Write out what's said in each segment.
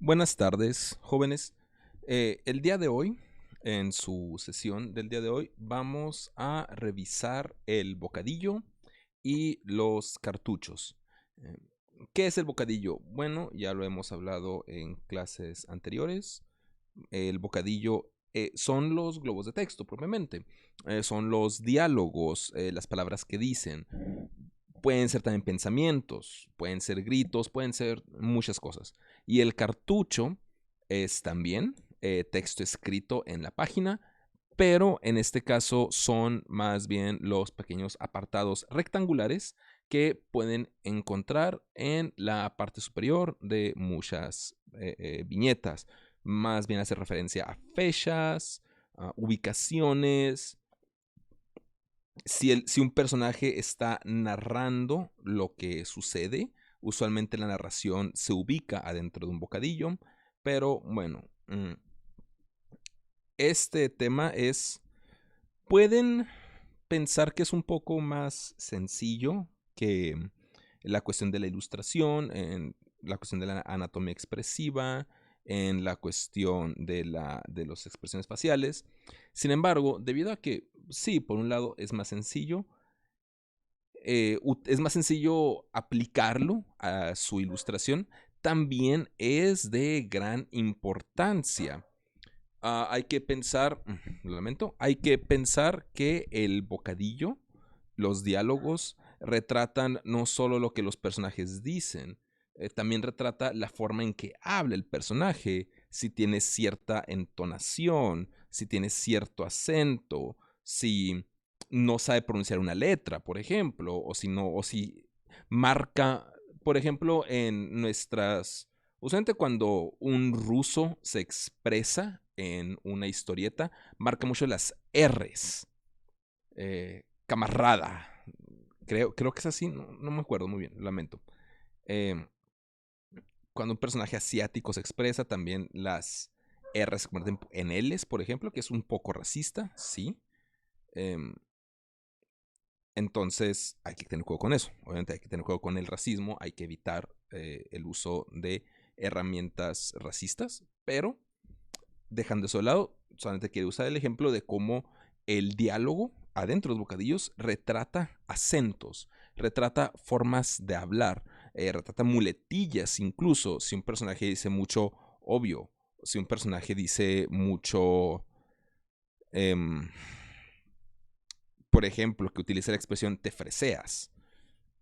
Buenas tardes, jóvenes. El día de hoy, en su sesión del día de hoy, vamos a revisar el bocadillo y los cartuchos. Eh, ¿Qué es el bocadillo? Bueno, ya lo hemos hablado en clases anteriores. El bocadillo son los globos de texto, propiamente. Son los diálogos, las palabras que dicen. Pueden ser también pensamientos, pueden ser gritos, pueden ser muchas cosas. Y el cartucho es también texto escrito en la página, pero en este caso son más bien los pequeños apartados rectangulares que pueden encontrar en la parte superior de muchas viñetas. Más bien hace referencia a fechas, a ubicaciones, si un personaje está narrando lo que sucede, usualmente la narración se ubica adentro de un bocadillo, pero bueno, este tema pueden pensar que es un poco más sencillo que la cuestión de la ilustración, en la cuestión de la anatomía expresiva, en la cuestión de las expresiones faciales. Sin embargo, debido a que, sí, por un lado es más sencillo, es más sencillo aplicarlo a su ilustración, también es de gran importancia. Hay que pensar, lo lamento, hay que pensar que el bocadillo, los diálogos, retratan no solo lo que los personajes dicen, también retrata la forma en que habla el personaje, si tiene cierta entonación, si tiene cierto acento, si no sabe pronunciar una letra, por ejemplo, o si no, o si marca, por ejemplo, en nuestras. Usualmente cuando un ruso se expresa en una historieta, marca mucho las R's. Camarada. Creo que es así, no me acuerdo muy bien, lamento. Eh, Cuando un personaje asiático se expresa, también las R se convierten en L's, por ejemplo, que es un poco racista, sí. Em, entonces hay que tener cuidado con eso. Obviamente hay que tener cuidado con el racismo, hay que evitar el uso de herramientas racistas, pero dejando eso de lado, solamente quiero usar el ejemplo de cómo el diálogo adentro de los bocadillos retrata acentos, retrata formas de hablar, retrata muletillas incluso. Si un personaje dice mucho obvio, si un personaje dice mucho, em, por ejemplo, que utiliza la expresión te freseas,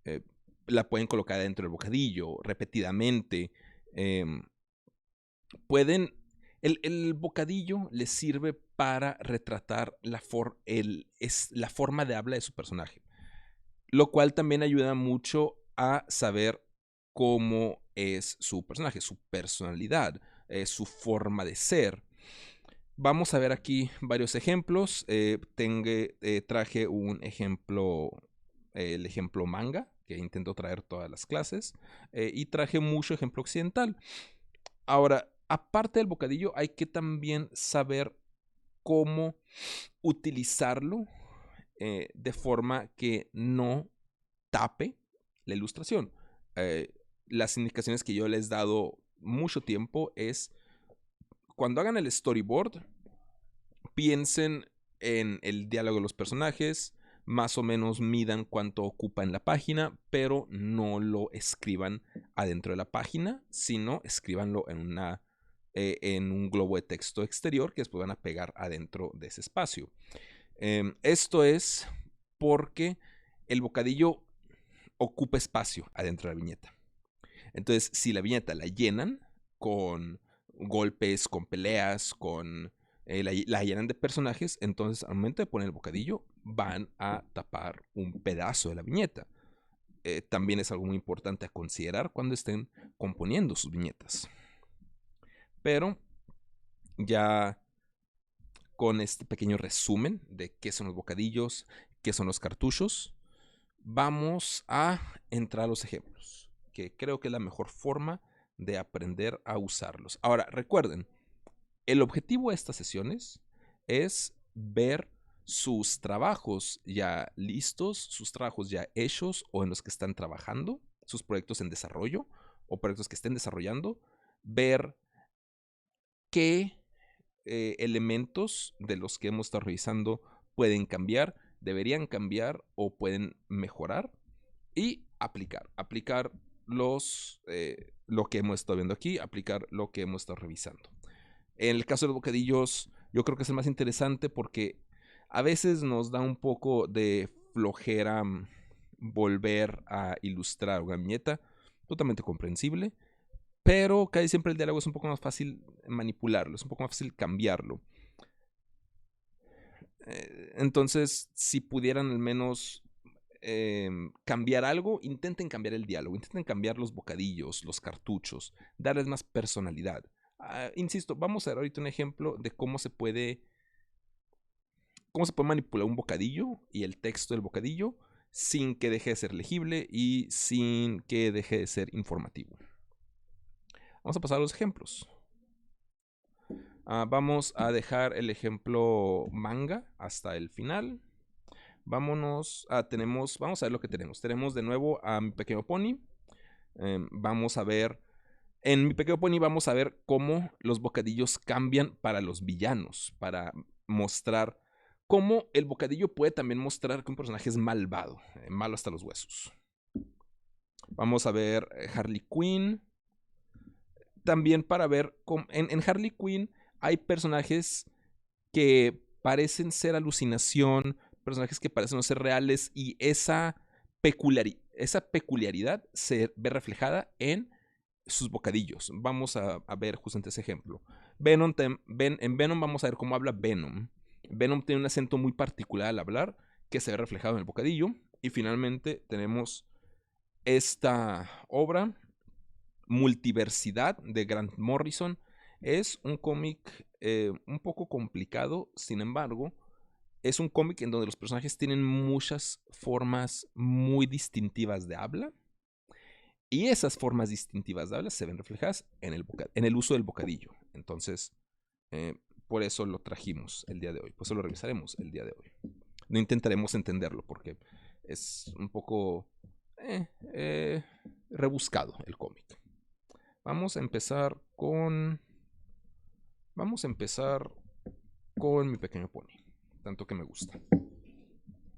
eh, la pueden colocar dentro del bocadillo repetidamente. em, Pueden. El bocadillo les sirve para retratar la forma de habla de su personaje. Lo cual también ayuda mucho a saber cómo es su personaje, su personalidad, su forma de ser. Vamos a ver aquí varios ejemplos. Traje un ejemplo, el ejemplo manga, que intento traer todas las clases, y traje mucho ejemplo occidental. Ahora, aparte del bocadillo, hay que también saber cómo utilizarlo de forma que no tape la ilustración. Eh, las indicaciones que yo les he dado mucho tiempo es cuando hagan el storyboard, piensen en el diálogo de los personajes, más o menos midan cuánto ocupa en la página, pero no lo escriban adentro de la página, sino escríbanlo en un globo de texto exterior que después van a pegar adentro de ese espacio. Esto es porque el bocadillo ocupa espacio adentro de la viñeta. Entonces, si la viñeta la llenan con golpes, con peleas, la llenan de personajes, entonces al momento de poner el bocadillo van a tapar un pedazo de la viñeta. También es algo muy importante a considerar cuando estén componiendo sus viñetas. Pero ya con este pequeño resumen de qué son los bocadillos, qué son los cartuchos, vamos a entrar a los ejemplos, que creo que es la mejor forma de aprender a usarlos. Ahora, recuerden, el objetivo de estas sesiones es ver sus trabajos ya listos, sus trabajos ya hechos o en los que están trabajando, sus proyectos en desarrollo o proyectos que estén desarrollando, ver qué elementos de los que hemos estado revisando pueden cambiar, deberían cambiar o pueden mejorar y aplicar. Aplicar lo que hemos estado viendo aquí, aplicar lo que hemos estado revisando. En el caso de los bocadillos, yo creo que es el más interesante porque a veces nos da un poco de flojera volver a ilustrar una viñeta, totalmente comprensible, pero casi siempre el diálogo es un poco más fácil manipularlo, es un poco más fácil cambiarlo. Entonces, si pudieran al menos cambiar algo, intenten cambiar el diálogo, intenten cambiar los bocadillos, los cartuchos, darles más personalidad. Insisto, vamos a ver ahorita un ejemplo de cómo se puede manipular un bocadillo y el texto del bocadillo sin que deje de ser legible y sin que deje de ser informativo. Vamos a pasar a los ejemplos. Vamos a dejar el ejemplo manga hasta el final. Vamos a ver lo que tenemos. Tenemos de nuevo a Mi Pequeño Pony. Vamos a ver, en Mi Pequeño Pony vamos a ver cómo los bocadillos cambian para los villanos, para mostrar cómo el bocadillo puede también mostrar que un personaje es malvado, malo hasta los huesos. Vamos a ver Harley Quinn. También para ver cómo en Harley Quinn hay personajes que parecen ser alucinación, personajes que parecen no ser reales y esa peculiaridad se ve reflejada en sus bocadillos. Vamos a ver justamente ese ejemplo. En Venom vamos a ver cómo habla Venom. Venom tiene un acento muy particular al hablar que se ve reflejado en el bocadillo. Y finalmente tenemos esta obra, Multiversidad, de Grant Morrison. Es un cómic un poco complicado, sin embargo, es un cómic en donde los personajes tienen muchas formas muy distintivas de habla. Y esas formas distintivas de habla se ven reflejadas en el uso del bocadillo. Entonces, por eso lo trajimos el día de hoy. Por eso lo revisaremos el día de hoy. No intentaremos entenderlo porque es un poco rebuscado el cómic. Vamos a empezar con Mi Pequeño Pony. Tanto que me gusta.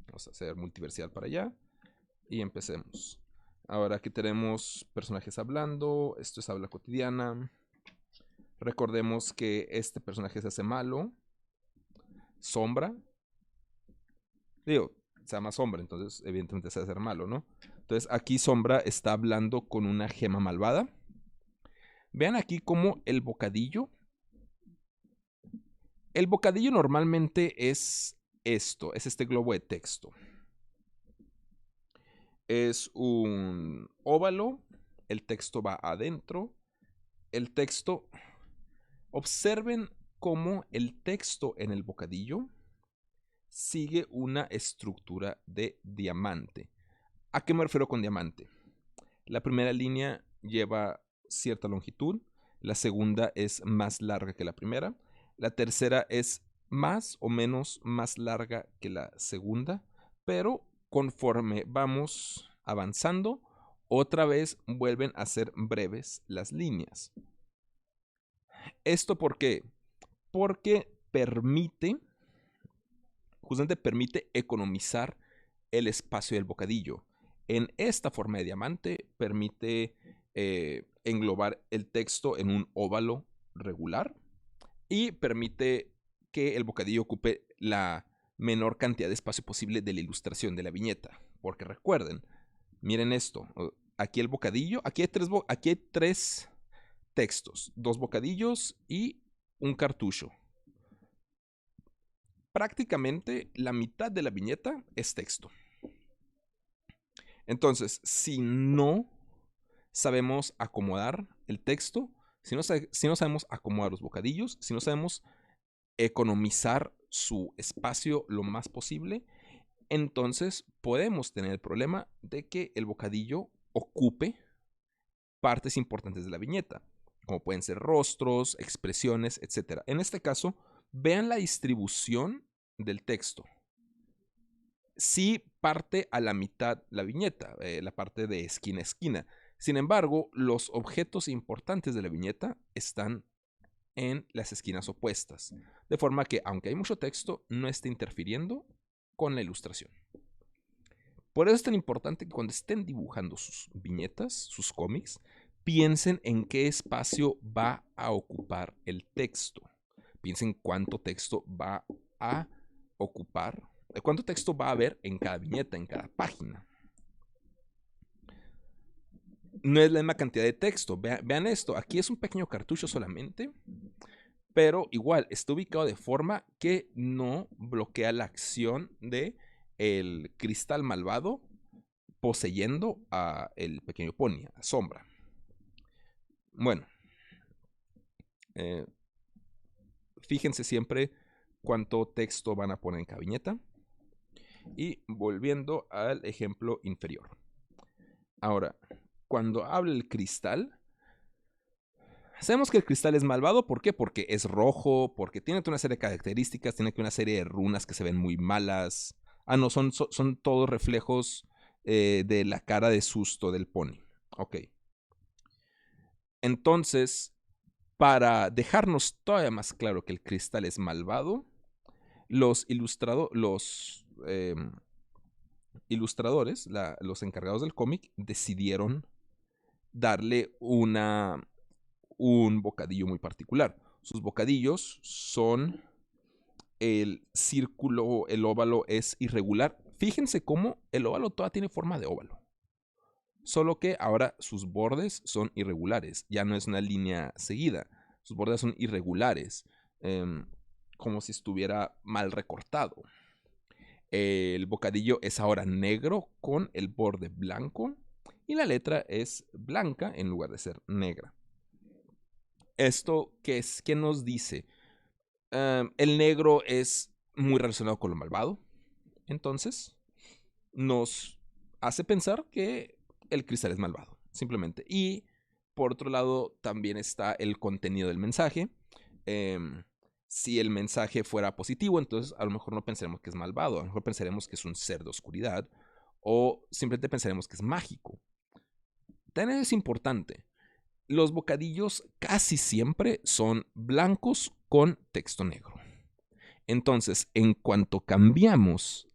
Vamos a hacer multiversidad para allá. Y empecemos. Ahora aquí tenemos personajes hablando. Esto es habla cotidiana. Recordemos que este personaje se hace malo. Sombra. Digo, se llama Sombra, entonces evidentemente se hace hacer malo, ¿no? Entonces aquí Sombra está hablando con una gema malvada. Vean aquí cómo el bocadillo. El bocadillo normalmente es esto, es este globo de texto. Es un óvalo, el texto va adentro. El texto, observen cómo el texto en el bocadillo sigue una estructura de diamante. ¿A qué me refiero con diamante? La primera línea lleva cierta longitud, la segunda es más larga que la primera, la tercera es más o menos más larga que la segunda, pero conforme vamos avanzando, otra vez vuelven a ser breves las líneas. ¿Esto por qué? Porque justamente permite economizar el espacio del bocadillo. En esta forma de diamante permite englobar el texto en un óvalo regular y permite que el bocadillo ocupe la menor cantidad de espacio posible de la ilustración de la viñeta. Porque recuerden, miren esto, aquí el bocadillo, aquí hay tres textos, 2 bocadillos y un cartucho. Prácticamente la mitad de la viñeta es texto. Entonces, si no sabemos acomodar el texto, si no sabemos acomodar los bocadillos, si no sabemos economizar su espacio lo más posible, entonces podemos tener el problema de que el bocadillo ocupe partes importantes de la viñeta, como pueden ser rostros, expresiones, etc. En este caso, vean la distribución del texto. Sí parte a la mitad la viñeta, la parte de esquina a esquina. Sin embargo, los objetos importantes de la viñeta están en las esquinas opuestas, de forma que, aunque hay mucho texto, no esté interfiriendo con la ilustración. Por eso es tan importante que cuando estén dibujando sus viñetas, sus cómics, piensen en qué espacio va a ocupar el texto. Piensen cuánto texto va a ocupar, cuánto texto va a haber en cada viñeta, en cada página. No es la misma cantidad de texto. Vean esto, aquí es un pequeño cartucho solamente, pero igual está ubicado de forma que no bloquea la acción de el cristal malvado poseyendo a el pequeño pony, a Sombra. Bueno, fíjense siempre cuánto texto van a poner en cada viñeta. Y volviendo al ejemplo inferior. Ahora, cuando habla el cristal, sabemos que el cristal es malvado. ¿Por qué? Porque es rojo, porque tiene una serie de características, tiene una serie de runas que se ven muy malas. No, son todos reflejos de la cara de susto del pony. Ok. Entonces, para dejarnos todavía más claro que el cristal es malvado, los ilustradores, los encargados del cómic, decidieron darle un bocadillo muy particular. Sus bocadillos son el círculo, el óvalo es irregular. Fíjense cómo el óvalo todavía tiene forma de óvalo. Solo que ahora sus bordes son irregulares. Ya no es una línea seguida. Sus bordes son irregulares. Como si estuviera mal recortado. El bocadillo es ahora negro con el borde blanco. Y la letra es blanca en lugar de ser negra. ¿Esto qué nos dice? El negro es muy relacionado con lo malvado. Entonces, nos hace pensar que el cristal es malvado, simplemente. Y por otro lado, también está el contenido del mensaje. Si el mensaje fuera positivo, entonces a lo mejor no pensaremos que es malvado. A lo mejor pensaremos que es un ser de oscuridad. O simplemente pensaremos que es mágico. También es importante. Los bocadillos casi siempre son blancos con texto negro. Entonces, en cuanto cambiamos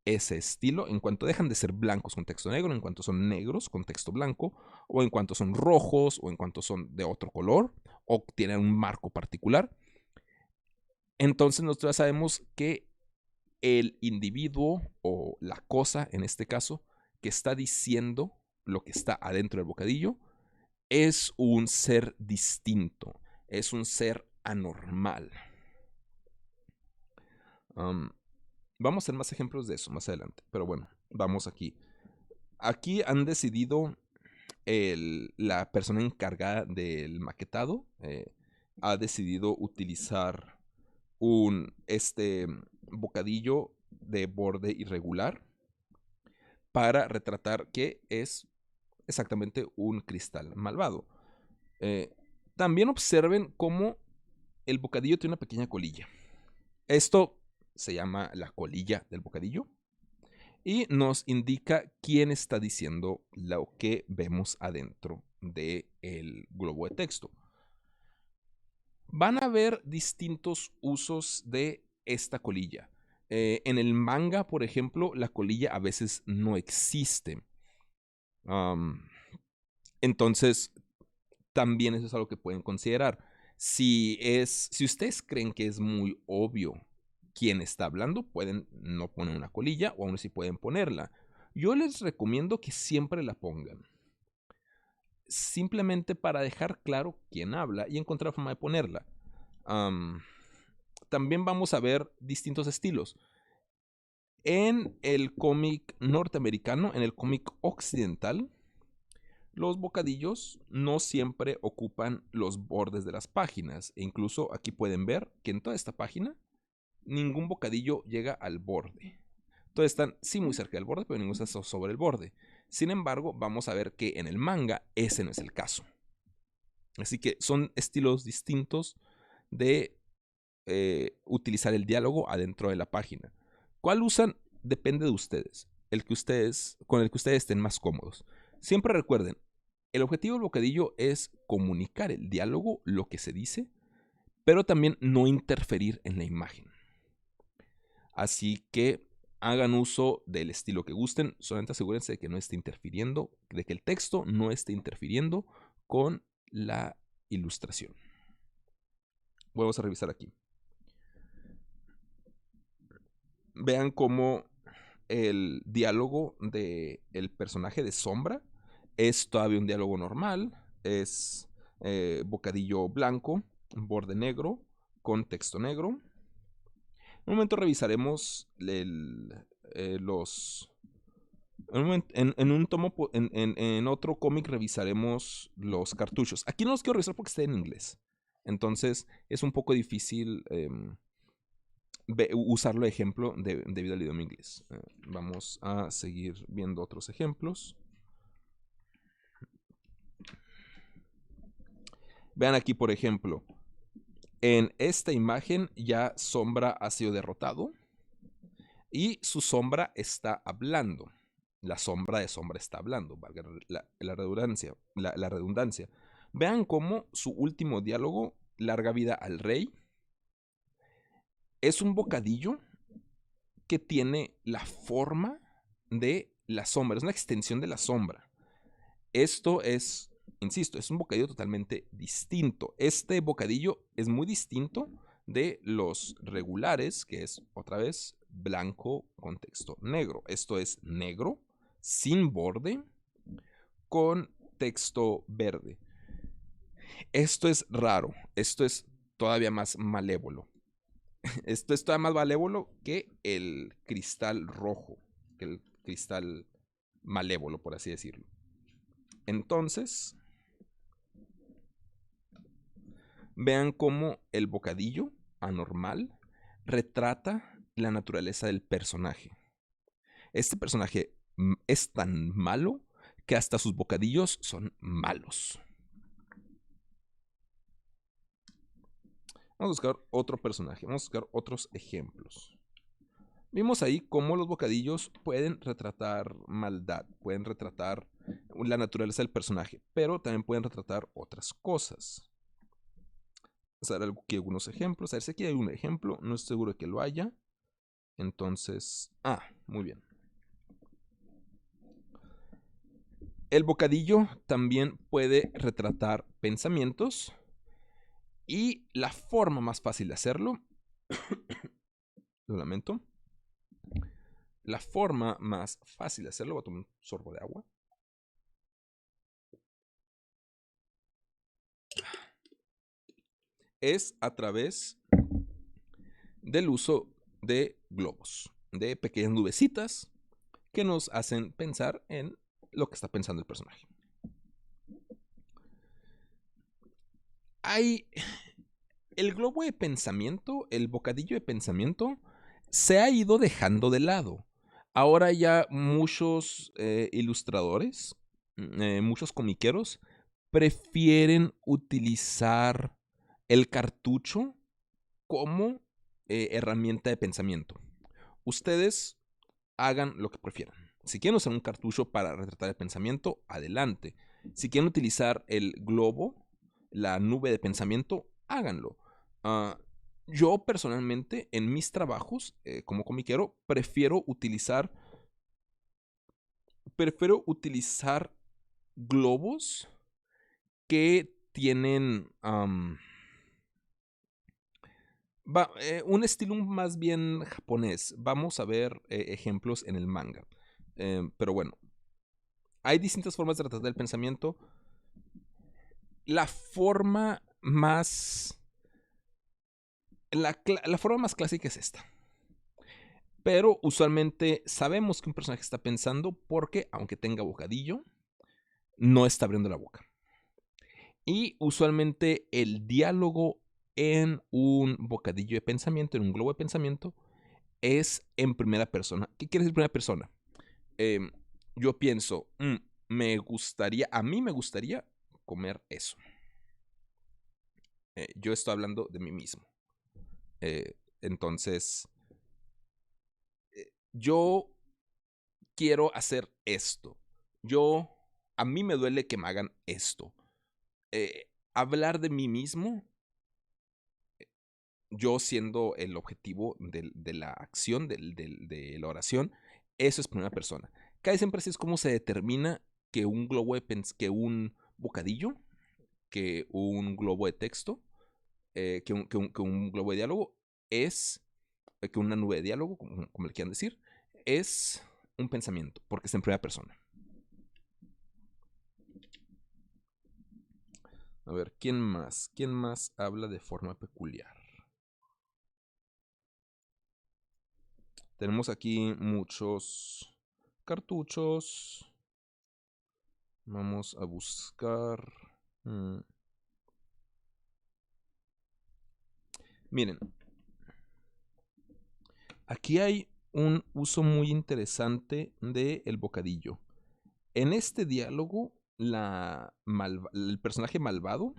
ese estilo, en cuanto dejan de ser blancos con texto negro, en cuanto son negros con texto blanco, o en cuanto son rojos, o en cuanto son de otro color, o tienen un marco particular, entonces nosotros ya sabemos que el individuo o la cosa, en este caso, que está diciendo lo que está adentro del bocadillo, es un ser distinto, es un ser anormal. Vamos a hacer más ejemplos de eso más adelante, pero bueno, vamos aquí. Aquí han decidido, la persona encargada del maquetado ha decidido utilizar este bocadillo de borde irregular para retratar que es exactamente un cristal malvado. También observen cómo el bocadillo tiene una pequeña colilla. Esto se llama la colilla del bocadillo y nos indica quién está diciendo lo que vemos adentro del globo de texto. Van a haber distintos usos de esta colilla. En el manga, por ejemplo, la colilla a veces no existe. Entonces, también eso es algo que pueden considerar. Si ustedes creen que es muy obvio quién está hablando, pueden no poner una colilla o aún así pueden ponerla. Yo les recomiendo que siempre la pongan. Simplemente para dejar claro quién habla y encontrar forma de ponerla. También vamos a ver distintos estilos. En el cómic norteamericano, en el cómic occidental, los bocadillos no siempre ocupan los bordes de las páginas. E incluso aquí pueden ver que en toda esta página ningún bocadillo llega al borde. Todos están sí muy cerca del borde, pero ninguno está sobre el borde. Sin embargo, vamos a ver que en el manga ese no es el caso. Así que son estilos distintos de utilizar el diálogo adentro de la página. ¿Cuál usan? Depende de ustedes. Con el que ustedes estén más cómodos. Siempre recuerden, el objetivo del bocadillo es comunicar el diálogo, lo que se dice, pero también no interferir en la imagen. Así que hagan uso del estilo que gusten, solamente asegúrense de que no esté interfiriendo, de que el texto no esté interfiriendo con la ilustración. Vamos a revisar aquí. Vean cómo el diálogo del personaje de Sombra es todavía un diálogo normal, es bocadillo blanco, borde negro, con texto negro. En un momento revisaremos los... En otro cómic revisaremos los cartuchos. Aquí no los quiero revisar porque está en inglés. Entonces es un poco difícil usarlo de ejemplo debido al idioma inglés. Vamos a seguir viendo otros ejemplos. Vean aquí, por ejemplo, en esta imagen ya Sombra ha sido derrotado y su sombra está hablando. La sombra de Sombra está hablando, valga la redundancia. Vean cómo su último diálogo, larga vida al rey, es un bocadillo que tiene la forma de la sombra, es una extensión de la sombra. Esto es, insisto, es un bocadillo totalmente distinto. Este bocadillo es muy distinto de los regulares, que es otra vez blanco con texto negro. Esto es negro, sin borde, con texto verde. Esto es raro, esto es todavía más malévolo. Esto es todavía más malévolo que el cristal rojo, que el cristal malévolo, por así decirlo. Entonces, vean cómo el bocadillo anormal retrata la naturaleza del personaje. Este personaje es tan malo que hasta sus bocadillos son malos. Vamos a buscar otro personaje, vamos a buscar otros ejemplos. Vimos ahí cómo los bocadillos pueden retratar maldad, pueden retratar la naturaleza del personaje, pero también pueden retratar otras cosas. Vamos a ver aquí algunos ejemplos. A ver si aquí hay un ejemplo, no estoy seguro de que lo haya. Entonces, muy bien. El bocadillo también puede retratar pensamientos y la forma más fácil de hacerlo, lo lamento, la forma más fácil de hacerlo, voy a tomar un sorbo de agua, es a través del uso de globos, de pequeñas nubecitas que nos hacen pensar en lo que está pensando el personaje. Hay el globo de pensamiento, el bocadillo de pensamiento, se ha ido dejando de lado. Ahora ya muchos ilustradores, muchos comiqueros, prefieren utilizar el cartucho como herramienta de pensamiento. Ustedes hagan lo que prefieran. Si quieren usar un cartucho para retratar el pensamiento, adelante. Si quieren utilizar el globo, la nube de pensamiento, háganlo. Yo personalmente en mis trabajos como comiquero prefiero utilizar globos que tienen un estilo más bien japonés. Vamos a ver ejemplos en el manga. Pero bueno, hay distintas formas de retratar el pensamiento. La forma más... La forma más clásica es esta. Pero usualmente sabemos que un personaje está pensando porque, aunque tenga bocadillo, no está abriendo la boca. Y usualmente el diálogo en un bocadillo de pensamiento, en un globo de pensamiento, es en primera persona. ¿Qué quiere decir primera persona? Yo pienso, a mí me gustaría comer eso. Yo estoy hablando de mí mismo. Entonces, yo quiero hacer esto. A mí me duele que me hagan esto. Hablar de mí mismo yo siendo el objetivo de la acción, de la oración, eso es primera persona. Casi siempre así es como se determina que un globo que un bocadillo, que un globo de texto, que un globo de diálogo es, que una nube de diálogo, como le quieran decir, es un pensamiento, porque es en primera persona. A ver, ¿quién más? ¿Quién más habla de forma peculiar? Tenemos aquí muchos cartuchos. Vamos a buscar. Miren, aquí hay un uso muy interesante del bocadillo. En este diálogo, el personaje malvado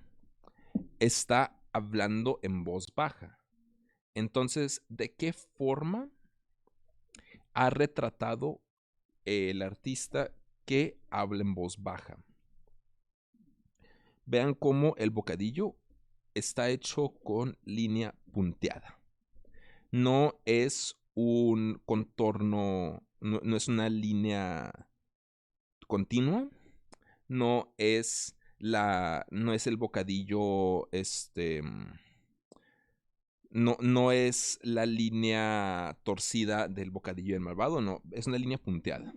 está hablando en voz baja. Entonces, ¿de qué forma ha retratado el artista que habla en voz baja? Vean cómo el bocadillo está hecho con línea punteada. No es un contorno, no es una línea continua, no es el bocadillo, no es la línea torcida del bocadillo del malvado, no, es una línea punteada.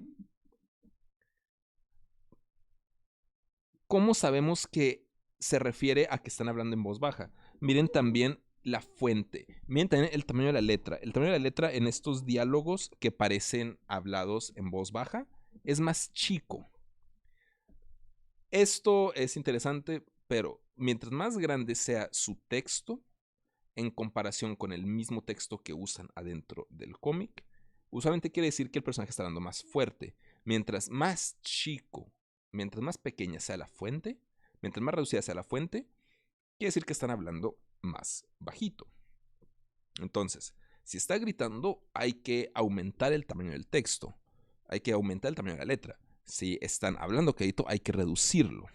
¿Cómo sabemos que se refiere a que están hablando en voz baja? Miren también la fuente. Miren también el tamaño de la letra. El tamaño de la letra en estos diálogos que parecen hablados en voz baja es más chico. Esto es interesante, pero mientras más grande sea su texto en comparación con el mismo texto que usan adentro del cómic, usualmente quiere decir que el personaje está hablando más fuerte. Mientras más chico, mientras más pequeña sea la fuente, mientras más reducida sea la fuente, quiere decir que están hablando más bajito. Entonces, si está gritando, hay que aumentar el tamaño del texto. Hay que aumentar el tamaño de la letra. Si están hablando quedito, hay que reducirlo.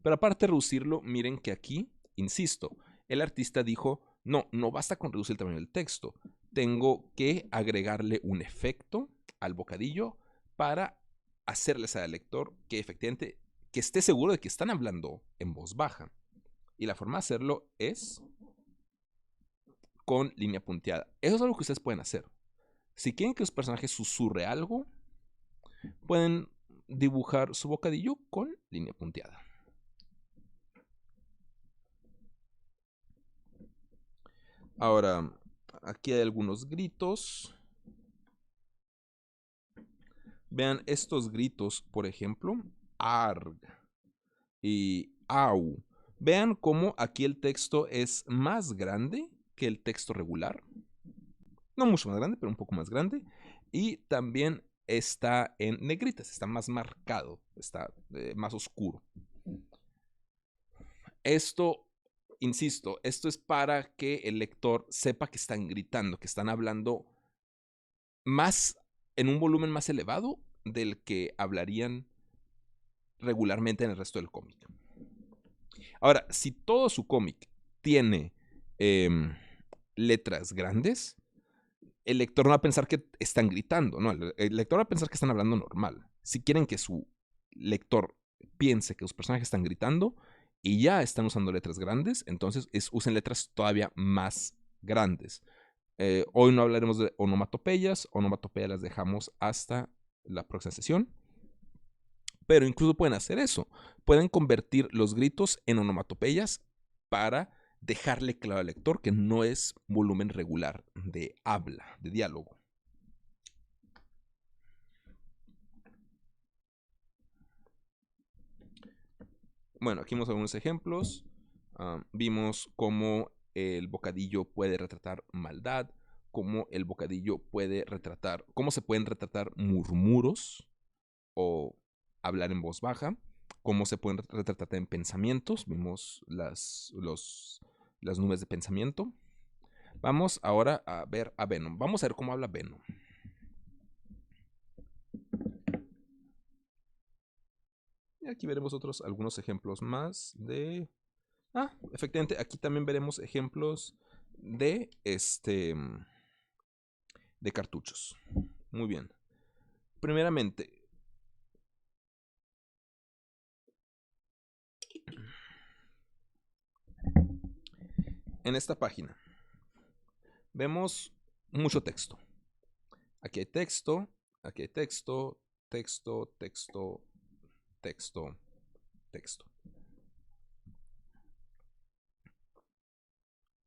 Pero aparte de reducirlo, miren que aquí, insisto, el artista dijo, no basta con reducir el tamaño del texto. Tengo que agregarle un efecto al bocadillo para hacerle saber al lector que efectivamente que esté seguro de que están hablando en voz baja. Y la forma de hacerlo es con línea punteada. Eso es algo que ustedes pueden hacer. Si quieren que su personaje susurre algo, pueden dibujar su bocadillo con línea punteada. Ahora, aquí hay algunos gritos. Vean estos gritos, por ejemplo, arg y au. Vean cómo aquí el texto es más grande que el texto regular. No mucho más grande, pero un poco más grande. Y también está en negritas, está más marcado, está más oscuro. Esto, insisto, esto es para que el lector sepa que están gritando, que están hablando más en un volumen más elevado del que hablarían regularmente en el resto del cómic. Ahora, si todo su cómic tiene letras grandes, el lector no va a pensar que están gritando, no, el lector va a pensar que están hablando normal. Si quieren que su lector piense que los personajes están gritando y ya están usando letras grandes, entonces usen letras todavía más grandes. Hoy no hablaremos de onomatopeyas las dejamos hasta la próxima sesión. Pero incluso pueden hacer eso. Pueden convertir los gritos en onomatopeyas para dejarle claro al lector que no es volumen regular de habla, de diálogo. Bueno, aquí vimos algunos ejemplos. Vimos cómo el bocadillo puede retratar maldad, cómo el bocadillo puede retratar, cómo se pueden retratar murmuros o hablar en voz baja, cómo se pueden retratar en pensamientos. Vimos las nubes de pensamiento. Vamos ahora a ver a Venom. Vamos a ver cómo habla Venom. Y aquí veremos algunos ejemplos más de... efectivamente, aquí también veremos ejemplos de cartuchos. Muy bien. Primeramente, en esta página vemos mucho texto. Aquí hay texto, aquí hay texto, texto, texto, texto, texto.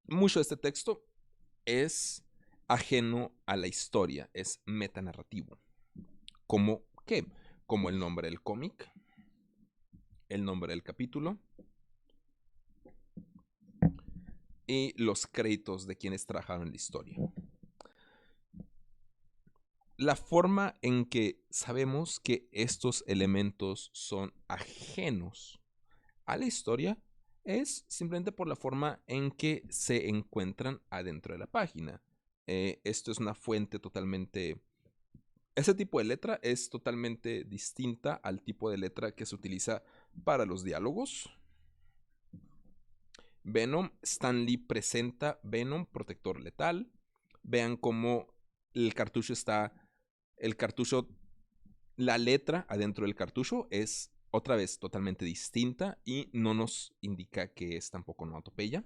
Mucho de este texto es ajeno a la historia, es metanarrativo. ¿Como qué? Como el nombre del cómic, el nombre del capítulo y los créditos de quienes trabajaron en la historia. La forma en que sabemos que estos elementos son ajenos a la historia es simplemente por la forma en que se encuentran adentro de la página. Esto es una fuente totalmente... Ese tipo de letra es totalmente distinta al tipo de letra que se utiliza para los diálogos. Venom, Stan Lee presenta Venom, protector letal. Vean cómo el cartucho está... El cartucho, la letra adentro del cartucho es otra vez totalmente distinta y no nos indica que es tampoco onomatopeya.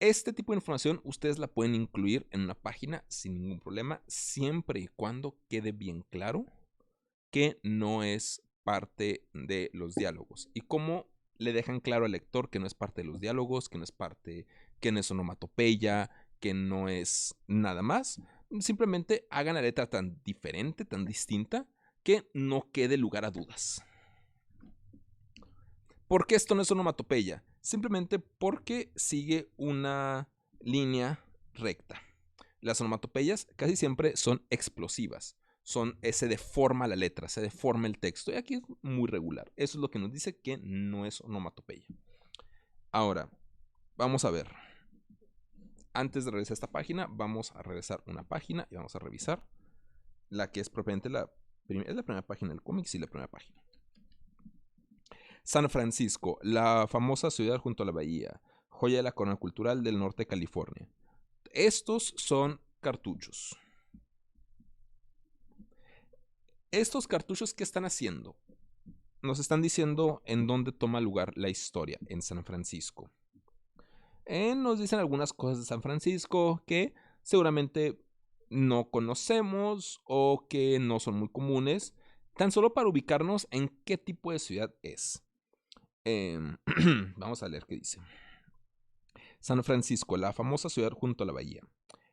Este tipo de información ustedes la pueden incluir en una página sin ningún problema, siempre y cuando quede bien claro que no es parte de los diálogos. Y cómo le dejan claro al lector que no es parte de los diálogos, que no es parte, que no es onomatopeya, que no es nada más. Simplemente hagan la letra tan diferente, tan distinta, que no quede lugar a dudas. ¿Por qué esto no es onomatopeya? Simplemente porque sigue una línea recta. Las onomatopeyas casi siempre son explosivas. Se deforma la letra, se deforma el texto. Y aquí es muy regular. Eso es lo que nos dice que no es onomatopeya. Ahora, vamos a ver. Antes de regresar a esta página, vamos a regresar una página y vamos a revisar la que es propiamente es la primera página del cómic, sí, la primera página. San Francisco, la famosa ciudad junto a la bahía, joya de la corona cultural del norte de California. Estos son cartuchos. Estos cartuchos, ¿qué están haciendo? Nos están diciendo en dónde toma lugar la historia, en San Francisco. Nos dicen algunas cosas de San Francisco que seguramente no conocemos o que no son muy comunes, tan solo para ubicarnos en qué tipo de ciudad es. Vamos a leer qué dice. San Francisco, la famosa ciudad junto a la bahía,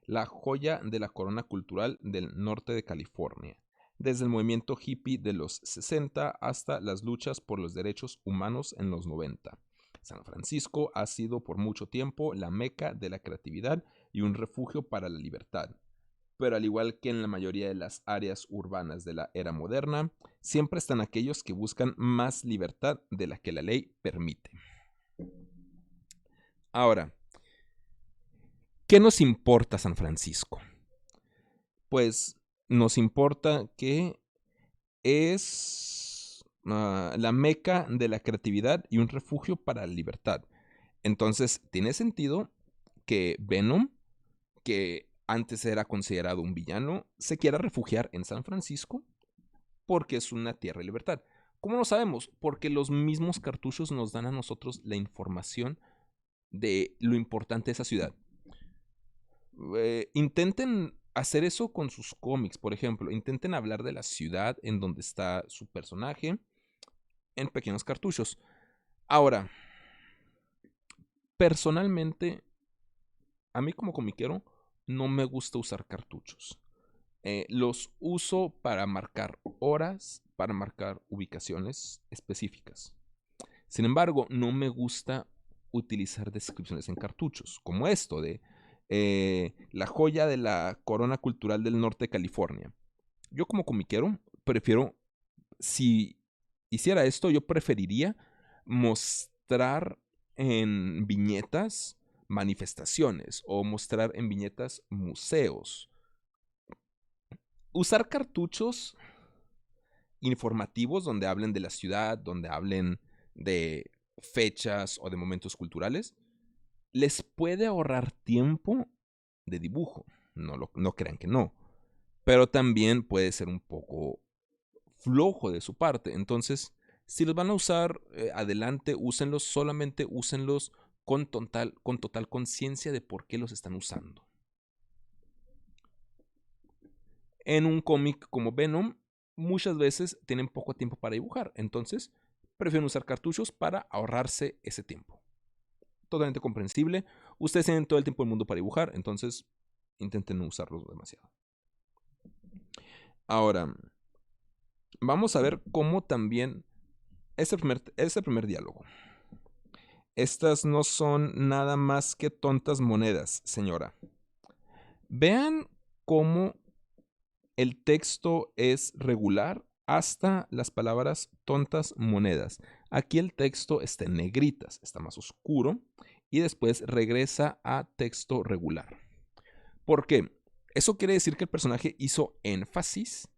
la joya de la corona cultural del norte de California, desde el movimiento hippie de los 60 hasta las luchas por los derechos humanos en los 90. San Francisco ha sido por mucho tiempo la meca de la creatividad y un refugio para la libertad. Pero al igual que en la mayoría de las áreas urbanas de la era moderna, siempre están aquellos que buscan más libertad de la que la ley permite. Ahora, ¿qué nos importa San Francisco? Pues nos importa que es la meca de la creatividad y un refugio para la libertad. Entonces, tiene sentido que Venom, que antes era considerado un villano, se quiera refugiar en San Francisco porque es una tierra de libertad. ¿Cómo lo sabemos? Porque los mismos cartuchos nos dan a nosotros la información de lo importante de esa ciudad. Intenten hacer eso con sus cómics, por ejemplo. Intenten hablar de la ciudad en donde está su personaje en pequeños cartuchos. Ahora, personalmente, a mí como comiquero, no me gusta usar cartuchos. Los uso para marcar horas, para marcar ubicaciones específicas. Sin embargo, no me gusta utilizar descripciones en cartuchos, como esto de la joya de la corona cultural del norte de California. Yo como comiquero prefiero, si hiciera esto, yo preferiría mostrar en viñetas manifestaciones o mostrar en viñetas museos. Usar cartuchos informativos donde hablen de la ciudad, donde hablen de fechas o de momentos culturales, les puede ahorrar tiempo de dibujo. No crean que no. Pero también puede ser un poco flojo de su parte. Entonces, si los van a usar, adelante, úsenlos, solamente úsenlos con total conciencia de por qué los están usando. En un cómic como Venom, muchas veces tienen poco tiempo para dibujar, entonces prefieren usar cartuchos para ahorrarse ese tiempo. Totalmente comprensible. Ustedes tienen todo el tiempo del mundo para dibujar, entonces intenten no usarlos demasiado. Ahora, vamos a ver cómo también es el primer diálogo. Estas no son nada más que tontas monedas, señora. Vean cómo el texto es regular hasta las palabras tontas monedas. Aquí el texto está en negritas, está más oscuro y después regresa a texto regular. ¿Por qué? Eso quiere decir que el personaje hizo énfasis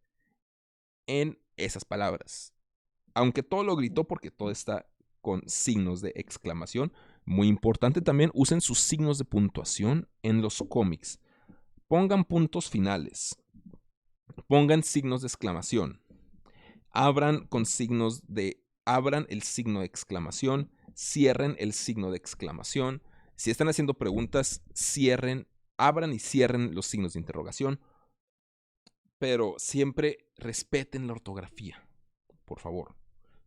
en esas palabras. Aunque todo lo gritó porque todo está con signos de exclamación. Muy importante también, usen sus signos de puntuación en los cómics. Pongan puntos finales. Pongan signos de exclamación. Abran el signo de exclamación. Cierren el signo de exclamación. Si están haciendo preguntas, abran y cierren los signos de interrogación. Pero siempre respeten la ortografía, por favor.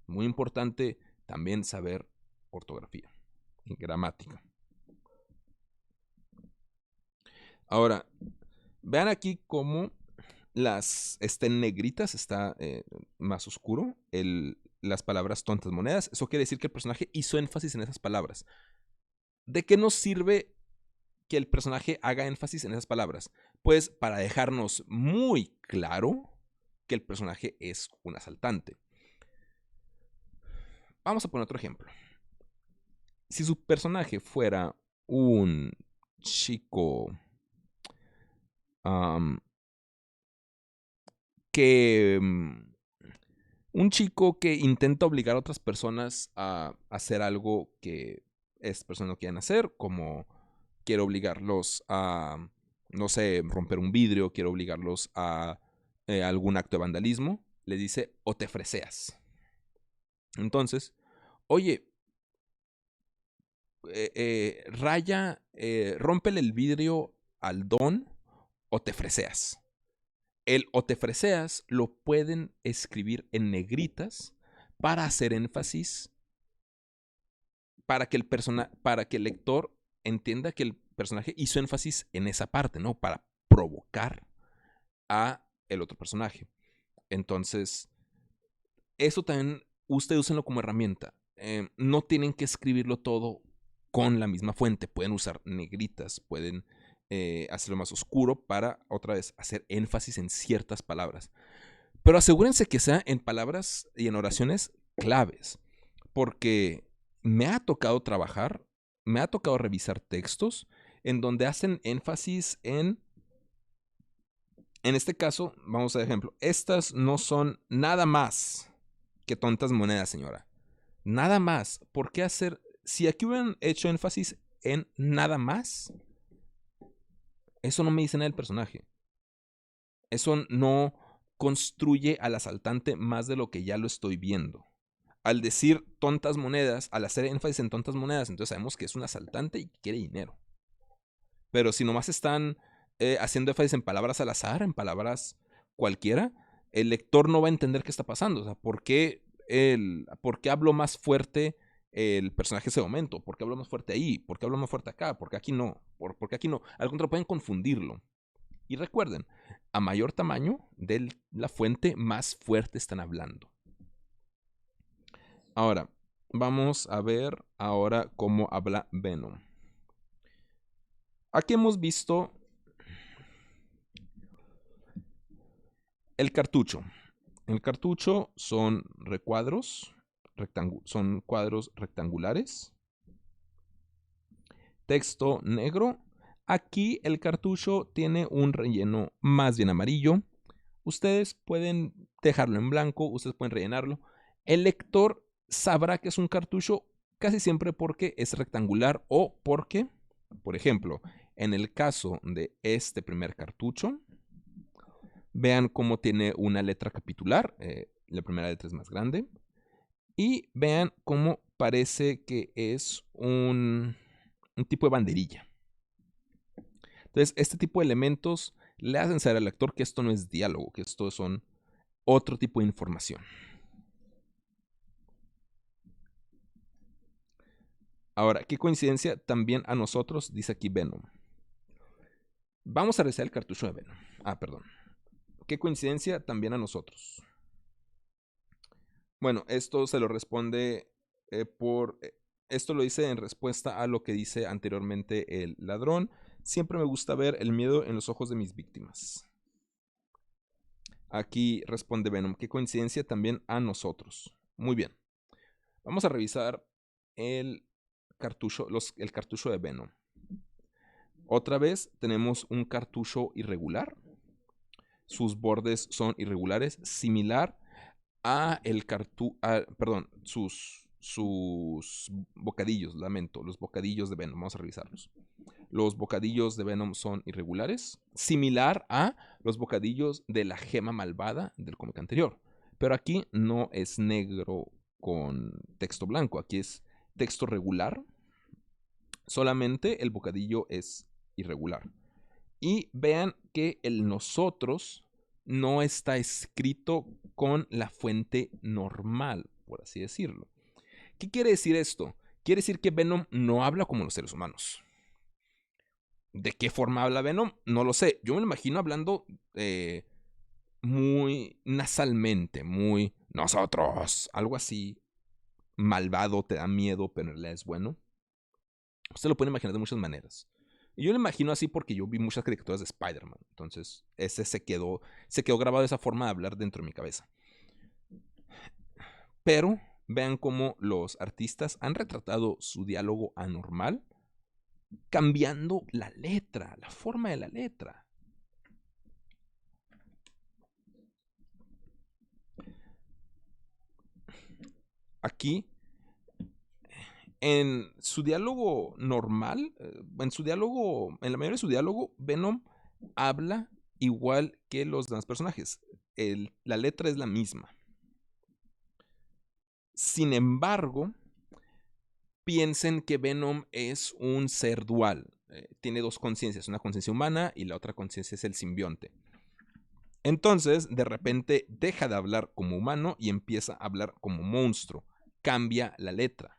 Muy importante también saber ortografía y gramática. Ahora, vean aquí cómo está en negritas, está más oscuro, las palabras tontas monedas. Eso quiere decir que el personaje hizo énfasis en esas palabras. ¿De qué nos sirve que el personaje haga énfasis en esas palabras? Pues para dejarnos muy claro que el personaje es un asaltante. Vamos a poner otro ejemplo. Si su personaje fuera un chico un chico que intenta obligar a otras personas a hacer algo que esas personas no quieren hacer, como quiere obligarlos a, no sé, romper un vidrio, quiere obligarlos a algún acto de vandalismo, le dice, o te freseas. Entonces, oye, rómpele el vidrio al don o te freseas. El o te freseas lo pueden escribir en negritas para hacer énfasis, para que el lector entienda que el personaje hizo énfasis en esa parte, ¿no? Para provocar a el otro personaje. Entonces, eso también ustedes úsenlo como herramienta. No tienen que escribirlo todo con la misma fuente. Pueden usar negritas, pueden hacerlo más oscuro para, otra vez, hacer énfasis en ciertas palabras. Pero asegúrense que sea en palabras y en oraciones claves. Porque me ha tocado revisar textos en donde hacen énfasis en este caso, vamos a ejemplo, estas no son nada más que tontas monedas, señora. Nada más. ¿Por qué hacer? Si aquí hubieran hecho énfasis en nada más, eso no me dice nada del personaje. Eso no construye al asaltante más de lo que ya lo estoy viendo. Al decir tontas monedas, al hacer énfasis en tontas monedas, entonces sabemos que es un asaltante y quiere dinero. Pero si nomás están haciendo énfasis en palabras al azar, en palabras cualquiera, el lector no va a entender qué está pasando. O sea, ¿por qué habló más fuerte el personaje en ese momento? ¿Por qué habló más fuerte ahí? ¿Por qué habló más fuerte acá? ¿Por qué aquí no? ¿Por qué aquí no? Al contrario, pueden confundirlo. Y recuerden, a mayor tamaño de la fuente, más fuerte están hablando. Ahora, vamos a ver ahora cómo habla Venom. Aquí hemos visto el cartucho. El cartucho son recuadros, son cuadros rectangulares. Texto negro. Aquí el cartucho tiene un relleno más bien amarillo. Ustedes pueden dejarlo en blanco, ustedes pueden rellenarlo. El lector sabrá que es un cartucho casi siempre porque es rectangular o porque, por ejemplo, en el caso de este primer cartucho, vean cómo tiene una letra capitular. La primera letra es más grande. Y vean cómo parece que es un tipo de banderilla. Entonces, este tipo de elementos le hacen saber al lector que esto no es diálogo, que esto son otro tipo de información. Ahora, qué coincidencia también a nosotros, dice aquí Venom. Vamos a revisar el cartucho de Venom. Perdón. Qué coincidencia también a nosotros. Bueno, esto se lo responde esto lo dice en respuesta a lo que dice anteriormente el ladrón. Siempre me gusta ver el miedo en los ojos de mis víctimas. Aquí responde Venom. Qué coincidencia también a nosotros. Muy bien. Vamos a revisar el cartucho de Venom. Otra vez tenemos un cartucho irregular. Sus bordes son irregulares, similar a sus bocadillos, lamento, los bocadillos de Venom. Vamos a revisarlos. Los bocadillos de Venom son irregulares, similar a los bocadillos de la gema malvada del cómic anterior. Pero aquí no es negro con texto blanco, aquí es texto regular. Solamente el bocadillo es irregular. Y vean que el nosotros no está escrito con la fuente normal, por así decirlo. ¿Qué quiere decir esto? Quiere decir que Venom no habla como los seres humanos. ¿De qué forma habla Venom? No lo sé. Yo me lo imagino hablando muy nasalmente, muy nosotros, algo así malvado, te da miedo, pero en realidad es bueno. Usted lo puede imaginar de muchas maneras. Y yo lo imagino así porque yo vi muchas caricaturas de Spider-Man. Entonces, ese se quedó grabado de esa forma de hablar dentro de mi cabeza. Pero vean cómo los artistas han retratado su diálogo anormal cambiando la letra, la forma de la letra. Aquí, en su diálogo normal, en la mayoría de su diálogo, Venom habla igual que los demás personajes. La letra es la misma. Sin embargo, piensen que Venom es un ser dual. Tiene dos conciencias, una conciencia humana y la otra conciencia es el simbionte. Entonces, de repente, deja de hablar como humano y empieza a hablar como monstruo. Cambia la letra.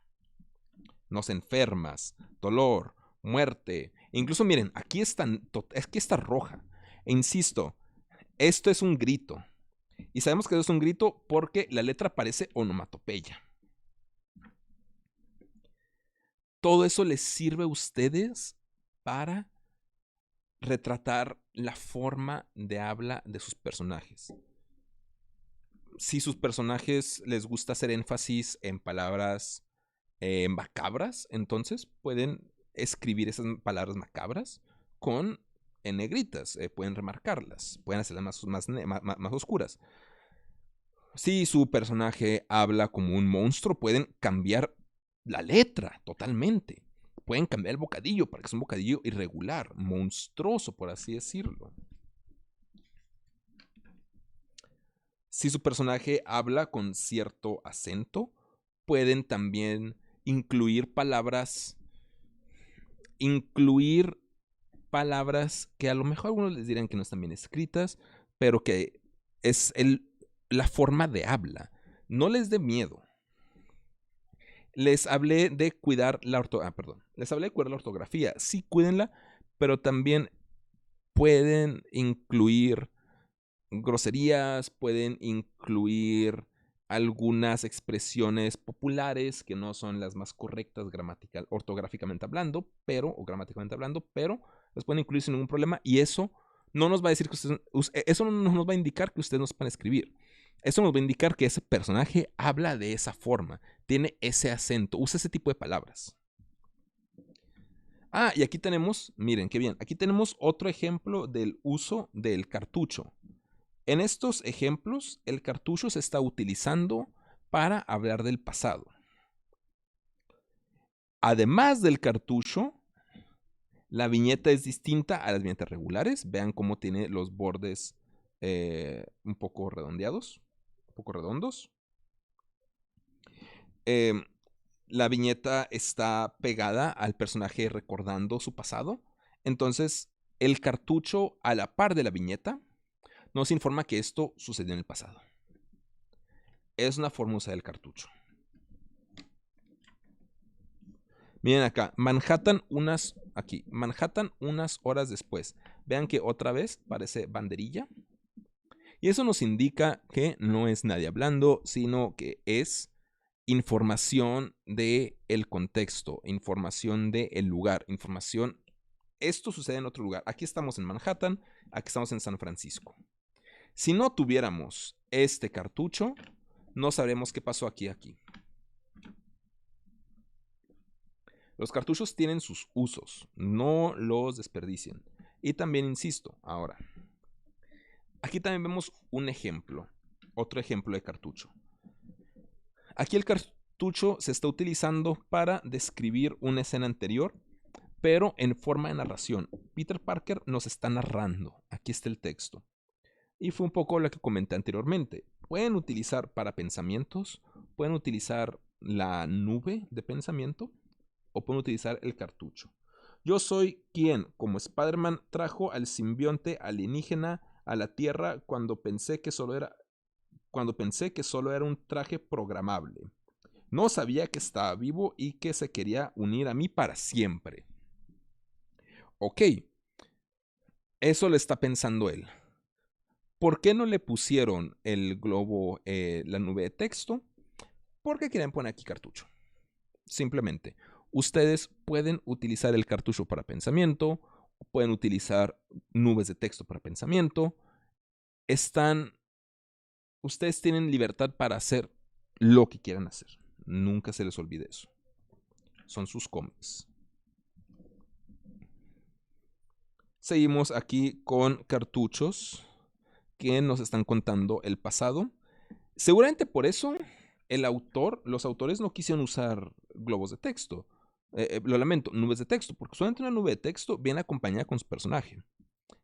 Nos enfermas, dolor, muerte. Incluso miren, aquí está roja. E insisto, esto es un grito. Y sabemos que es un grito porque la letra parece onomatopeya. Todo eso les sirve a ustedes para retratar la forma de habla de sus personajes. Si sus personajes les gusta hacer énfasis en palabras macabras, entonces pueden escribir esas palabras macabras en negritas, pueden remarcarlas, pueden hacerlas más oscuras. Si su personaje habla como un monstruo, pueden cambiar la letra totalmente. Pueden cambiar el bocadillo para que sea un bocadillo irregular, monstruoso, por así decirlo. Si su personaje habla con cierto acento, pueden también incluir palabras que a lo mejor algunos les dirán que no están bien escritas, pero que es la forma de habla. No les dé miedo. Les hablé de cuidar la ortografía. Sí, cuídenla, pero también pueden incluir groserías, pueden incluir algunas expresiones populares que no son las más correctas ortográficamente hablando, o gramáticamente hablando, pero las pueden incluir sin ningún problema y eso no nos va a decir que eso no nos va a indicar que ustedes no sepan escribir. Eso nos va a indicar que ese personaje habla de esa forma, tiene ese acento, usa ese tipo de palabras. Y aquí tenemos, miren qué bien, aquí tenemos otro ejemplo del uso del cartucho. En estos ejemplos, el cartucho se está utilizando para hablar del pasado. Además del cartucho, la viñeta es distinta a las viñetas regulares. Vean cómo tiene los bordes un poco redondeados, un poco redondos. La viñeta está pegada al personaje recordando su pasado. Entonces, el cartucho, a la par de la viñeta, nos informa que esto sucedió en el pasado. Es una forma usada del cartucho. Miren acá, Manhattan unas horas después. Vean que otra vez parece banderilla. Y eso nos indica que no es nadie hablando, sino que es información del contexto, información del lugar, información. Esto sucede en otro lugar. Aquí estamos en Manhattan, aquí estamos en San Francisco. Si no tuviéramos este cartucho, no sabremos qué pasó aquí. Los cartuchos tienen sus usos, no los desperdicien. Y también insisto, ahora, aquí también vemos un ejemplo, otro ejemplo de cartucho. Aquí el cartucho se está utilizando para describir una escena anterior, pero en forma de narración. Peter Parker nos está narrando, aquí está el texto. Y fue un poco lo que comenté anteriormente. Pueden utilizar para pensamientos, pueden utilizar la nube de pensamiento, o pueden utilizar el cartucho. Yo soy quien, como Spider-Man, trajo al simbionte alienígena a la Tierra cuando pensé que solo era un traje programable. No sabía que estaba vivo y que se quería unir a mí para siempre. Ok, eso lo está pensando él. ¿Por qué no le pusieron el globo, la nube de texto? Porque quieren poner aquí cartucho. Simplemente. Ustedes pueden utilizar el cartucho para pensamiento, pueden utilizar nubes de texto para pensamiento. Ustedes tienen libertad para hacer lo que quieran hacer. Nunca se les olvide eso. Son sus cómics. Seguimos aquí con cartuchos que nos están contando el pasado. Seguramente por eso los autores no quisieron usar globos de texto. Lo lamento, nubes de texto, porque solamente una nube de texto viene acompañada con su personaje.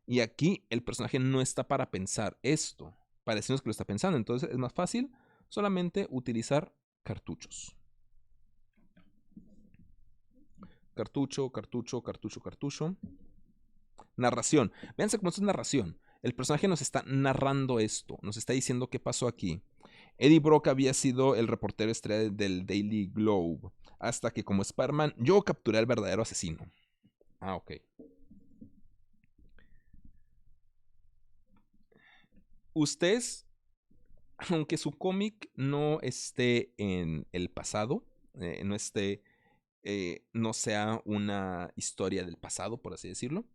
Y aquí el personaje no está para pensar esto, para decirnos que lo está pensando. Entonces es más fácil solamente utilizar cartuchos. Cartucho, cartucho, cartucho, cartucho. Narración. Véanse cómo esto es narración. El personaje nos está narrando esto, nos está diciendo qué pasó aquí. Eddie Brock había sido el reportero estrella del Daily Globe, hasta que como Spider-Man yo capturé al verdadero asesino. Ah, ok. Ustedes, aunque su cómic no esté en el pasado, no sea una historia del pasado, por así decirlo,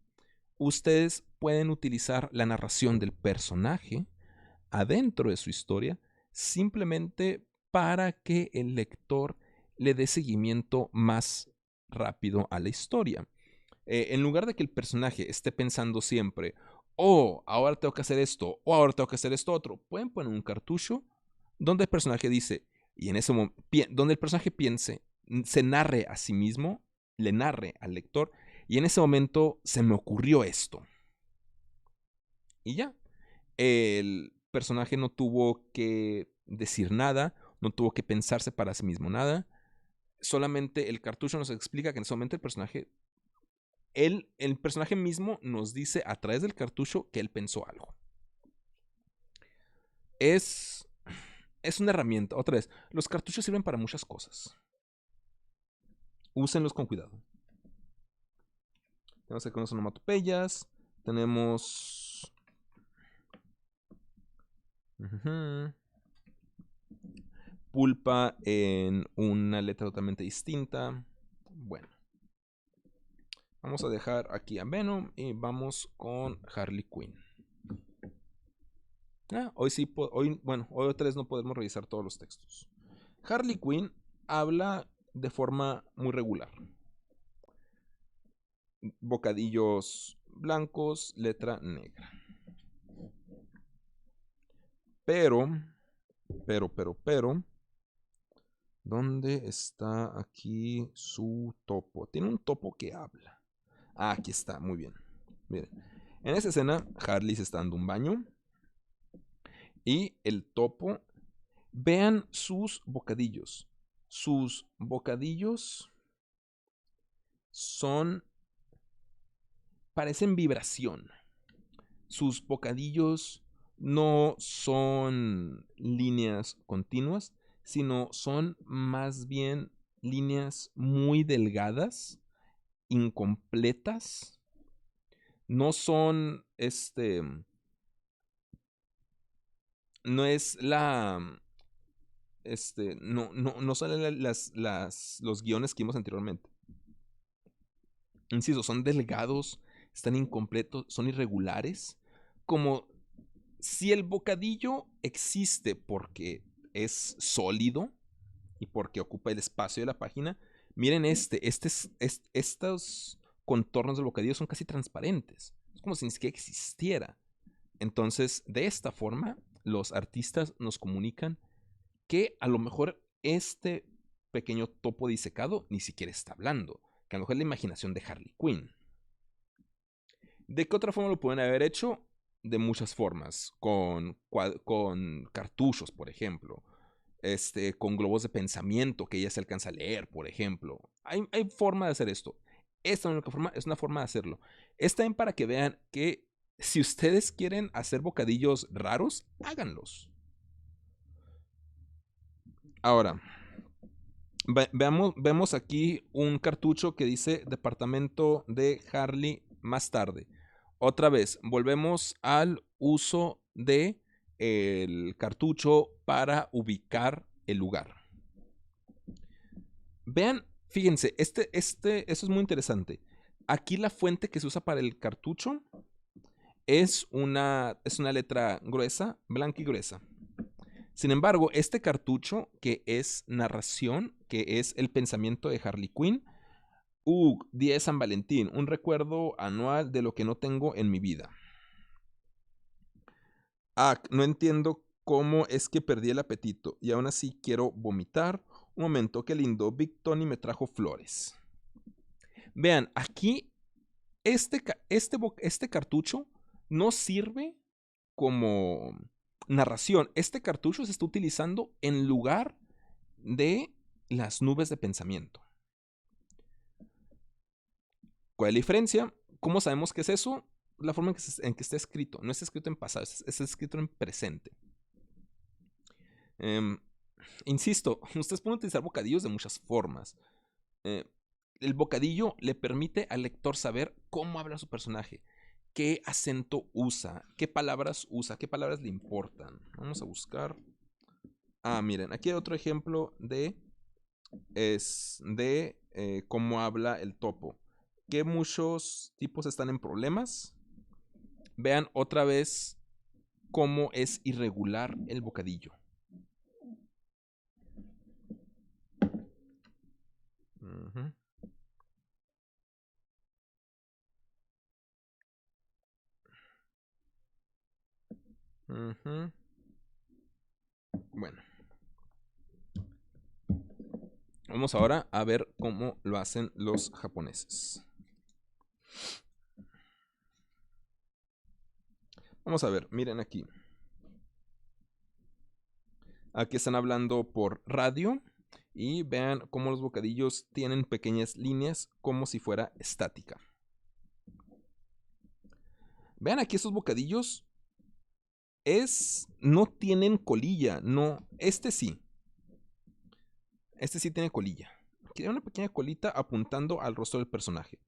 ustedes pueden utilizar la narración del personaje adentro de su historia simplemente para que el lector le dé seguimiento más rápido a la historia. En lugar de que el personaje esté pensando siempre, oh, ahora tengo que hacer esto, o ahora tengo que hacer esto otro, pueden poner un cartucho donde el personaje dice, y en ese momento, donde el personaje piense, se narre a sí mismo, le narre al lector, y en ese momento se me ocurrió esto. Y ya, el personaje no tuvo que decir nada, no tuvo que pensarse para sí mismo nada. Solamente el cartucho nos explica que en ese momento el personaje mismo nos dice a través del cartucho que él pensó algo. Es una herramienta. Otra vez, los cartuchos sirven para muchas cosas. Úsenlos con cuidado. Tenemos aquí unas onomatopeyas. Tenemos... pulpa en una letra totalmente distinta. Bueno. Vamos a dejar aquí a Venom y vamos con Harley Quinn. Hoy otra vez no podemos revisar todos los textos. Harley Quinn habla de forma muy regular. Bocadillos blancos, letra negra. Pero, ¿Dónde está aquí su topo? Tiene un topo que habla. Ah, aquí está, muy bien. Miren, en esta escena, Harley se está dando un baño. Y el topo, vean sus bocadillos. Sus bocadillos parecen vibración. Sus bocadillos no son líneas continuas, sino son más bien líneas muy delgadas, incompletas. No son, no es no son los guiones que vimos anteriormente. Insisto, son delgados, están incompletos, son irregulares. Como si el bocadillo existe porque es sólido y porque ocupa el espacio de la página. Miren estos contornos del bocadillo son casi transparentes. Es como si ni siquiera existiera. Entonces, de esta forma, los artistas nos comunican que a lo mejor este pequeño topo disecado ni siquiera está hablando, que a lo mejor es la imaginación de Harley Quinn. ¿De qué otra forma lo pueden haber hecho? De muchas formas, con cartuchos, por ejemplo, con globos de pensamiento que ella se alcanza a leer, por ejemplo. Hay forma de hacer esto. Esta única forma es una forma de hacerlo. Es también para que vean que si ustedes quieren hacer bocadillos raros, háganlos. Ahora, vemos aquí un cartucho que dice Departamento de Harley más tarde. Otra vez, volvemos al uso de el cartucho para ubicar el lugar. Vean, fíjense, eso es muy interesante. Aquí la fuente que se usa para el cartucho es una letra gruesa, blanca y gruesa. Sin embargo, este cartucho, que es narración, que es el pensamiento de Harley Quinn, día de San Valentín, un recuerdo anual de lo que no tengo en mi vida. No entiendo cómo es que perdí el apetito y aún así quiero vomitar. Un momento, qué lindo, Big Tony me trajo flores. Vean, aquí este cartucho no sirve como narración. Este cartucho se está utilizando en lugar de las nubes de pensamiento. ¿Cuál es la diferencia? ¿Cómo sabemos que es eso? La forma en que está escrito. No está escrito en pasado, está escrito en presente. Insisto, ustedes pueden utilizar bocadillos de muchas formas. El bocadillo le permite al lector saber cómo habla su personaje, qué acento usa, qué palabras le importan. Vamos a buscar. Miren, aquí hay otro ejemplo de cómo habla el topo. Que muchos tipos están en problemas. Vean otra vez cómo es irregular el bocadillo. Bueno. Vamos ahora a ver cómo lo hacen los japoneses. Vamos a ver, miren aquí. Aquí están hablando por radio y vean cómo los bocadillos tienen pequeñas líneas como si fuera estática. Vean aquí estos bocadillos. No tienen colilla, no, este sí. Este sí tiene colilla. Aquí hay una pequeña colita apuntando al rostro del personaje.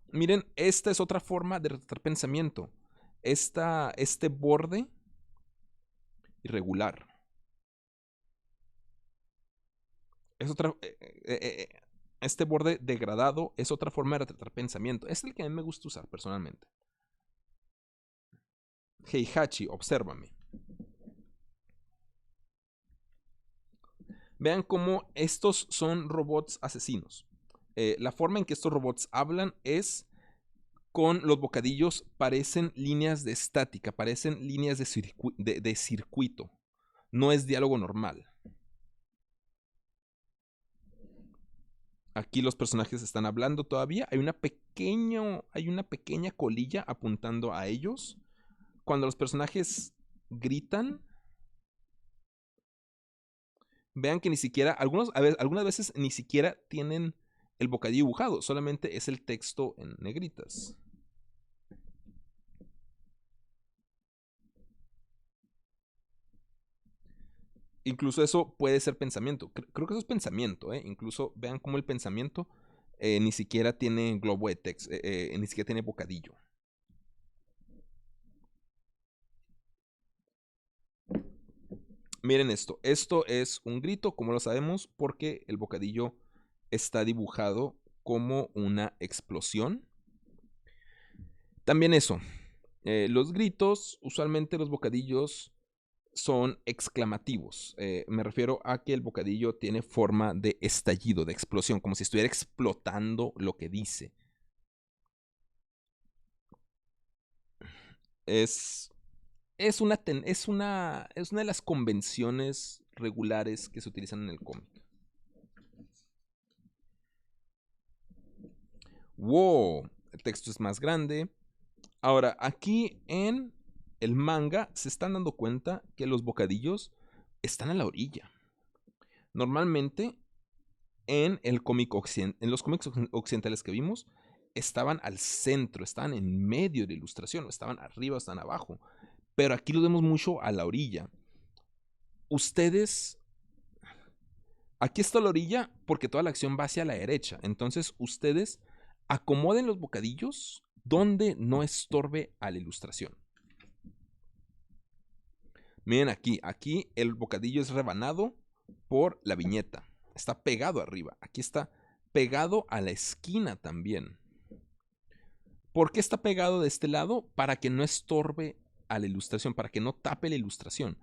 Miren, esta es otra forma de retratar pensamiento. Este borde irregular. Es otra. Este borde degradado es otra forma de retratar pensamiento. Es el que a mí me gusta usar personalmente. Heihachi, obsérvame. Vean cómo estos son robots asesinos. La forma en que estos robots hablan es con los bocadillos, parecen líneas de estática, parecen líneas de circuito. No es diálogo normal. Aquí los personajes están hablando todavía. Hay una pequeña colilla apuntando a ellos. Cuando los personajes gritan, vean que ni siquiera, algunas veces ni siquiera tienen el bocadillo dibujado, solamente es el texto en negritas. Incluso eso puede ser pensamiento. Creo que eso es pensamiento, ¿eh? Incluso vean cómo el pensamiento ni siquiera tiene globo de texto, ni siquiera tiene bocadillo. Miren esto. Esto es un grito, como lo sabemos, porque el bocadillo está dibujado como una explosión. También eso. Los gritos, usualmente los bocadillos son exclamativos. Me refiero a que el bocadillo tiene forma de estallido, de explosión, como si estuviera explotando lo que dice. Es una de las convenciones regulares que se utilizan en el cómic. Wow, el texto es más grande. Ahora, aquí en el manga se están dando cuenta que los bocadillos están a la orilla. Normalmente en los cómics occidentales que vimos, estaban al centro, estaban en medio de la ilustración, estaban arriba, estaban abajo. Pero aquí lo vemos mucho a la orilla. Ustedes, aquí está la orilla porque toda la acción va hacia la derecha. Entonces ustedes acomoden los bocadillos donde no estorbe a la ilustración. Miren aquí el bocadillo es rebanado por la viñeta. Está pegado arriba. Aquí está pegado a la esquina también. ¿Por qué está pegado de este lado? Para que no estorbe a la ilustración, para que no tape la ilustración.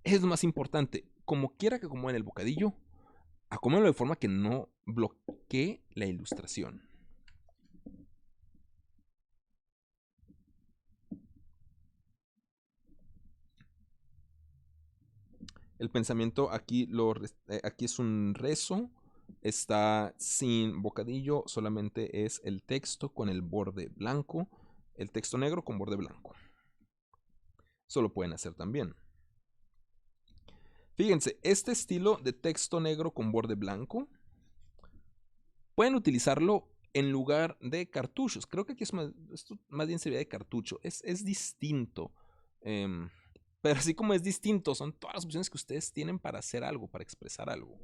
Es lo más importante. Como quiera que acomoden el bocadillo, acomódenlo de forma que no bloquee la ilustración. El pensamiento aquí es un rezo. Está sin bocadillo, solamente es el texto con el borde blanco. El texto negro con borde blanco. Eso lo pueden hacer también. Fíjense, este estilo de texto negro con borde blanco pueden utilizarlo en lugar de cartuchos. Creo que aquí esto más bien sería de cartucho. Es distinto. Pero así como es distinto, son todas las opciones que ustedes tienen para hacer algo, para expresar algo.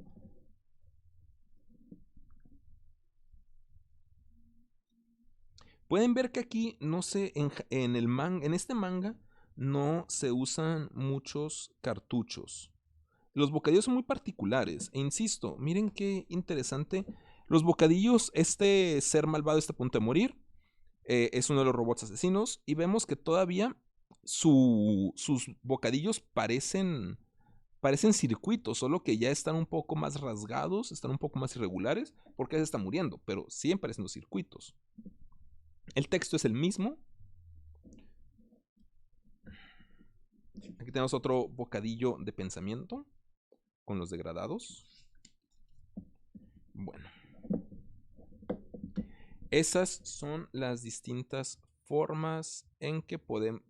Pueden ver que aquí, no sé, en este manga no se usan muchos cartuchos. Los bocadillos son muy particulares. E insisto, miren qué interesante. Los bocadillos, este ser malvado está a punto de morir. Es uno de los robots asesinos. Y vemos que todavía sus bocadillos parecen circuitos, solo que ya están un poco más rasgados, están un poco más irregulares, porque se está muriendo, pero siguen pareciendo circuitos. El texto es el mismo. Aquí tenemos otro bocadillo de pensamiento con los degradados. Bueno. Esas son las distintas formas en que podemos...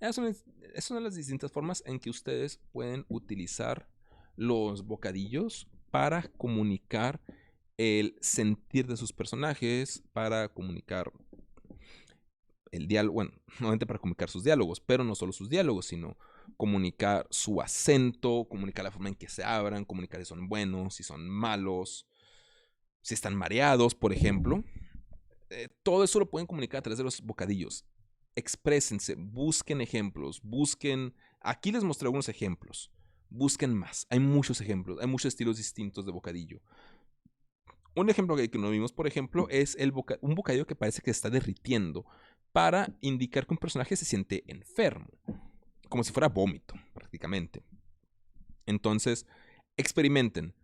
Esas son las distintas formas en que ustedes pueden utilizar los bocadillos para comunicar el sentir de sus personajes, para comunicar el diálogo, bueno, nuevamente para comunicar sus diálogos, pero no solo sus diálogos, sino comunicar su acento, comunicar la forma en que se abran, comunicar si son buenos, si son malos, si están mareados, por ejemplo. Todo eso lo pueden comunicar a través de los bocadillos. Exprésense, busquen ejemplos, busquen... Aquí les mostré algunos ejemplos. Busquen más. Hay muchos ejemplos, hay muchos estilos distintos de bocadillo. Un ejemplo que no vimos, por ejemplo, es un bocadillo que parece que está derritiendo para indicar que un personaje se siente enfermo. Como si fuera vómito, prácticamente. Entonces, experimenten.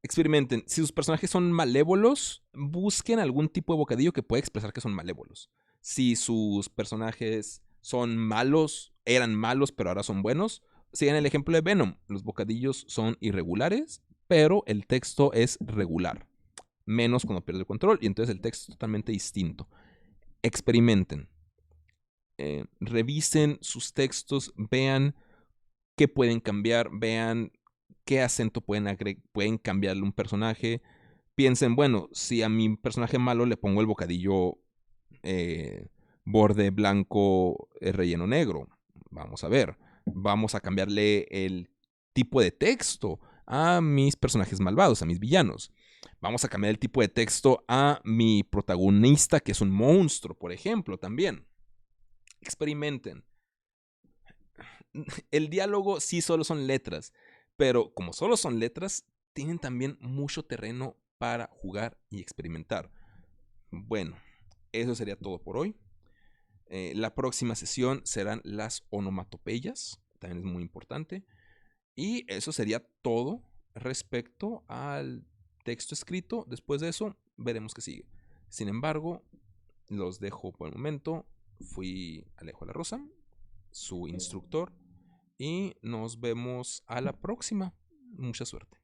Experimenten. Si sus personajes son malévolos, busquen algún tipo de bocadillo que pueda expresar que son malévolos. Si sus personajes son malos, eran malos, pero ahora son buenos, sigan el ejemplo de Venom. Los bocadillos son irregulares, pero el texto es regular. menos cuando pierde el control, y entonces el texto es totalmente distinto. Experimenten. Revisen sus textos, vean qué pueden cambiar, vean qué acento pueden cambiarle a un personaje. Piensen, bueno, si a mi personaje malo le pongo el bocadillo borde blanco, relleno negro, vamos a ver, vamos a cambiarle el tipo de texto a mis personajes malvados, a mis villanos. Vamos a cambiar el tipo de texto a mi protagonista, que es un monstruo, por ejemplo, también. Experimenten. El diálogo sí solo son letras, pero como solo son letras, tienen también mucho terreno para jugar y experimentar. Bueno, eso sería todo por hoy. La próxima sesión serán las onomatopeyas, también es muy importante. Y eso sería todo respecto al texto escrito. Después de eso, veremos qué sigue. Sin embargo, los dejo por el momento. Fui Alejo La Rosa, su instructor, y nos vemos a la próxima. Mucha suerte.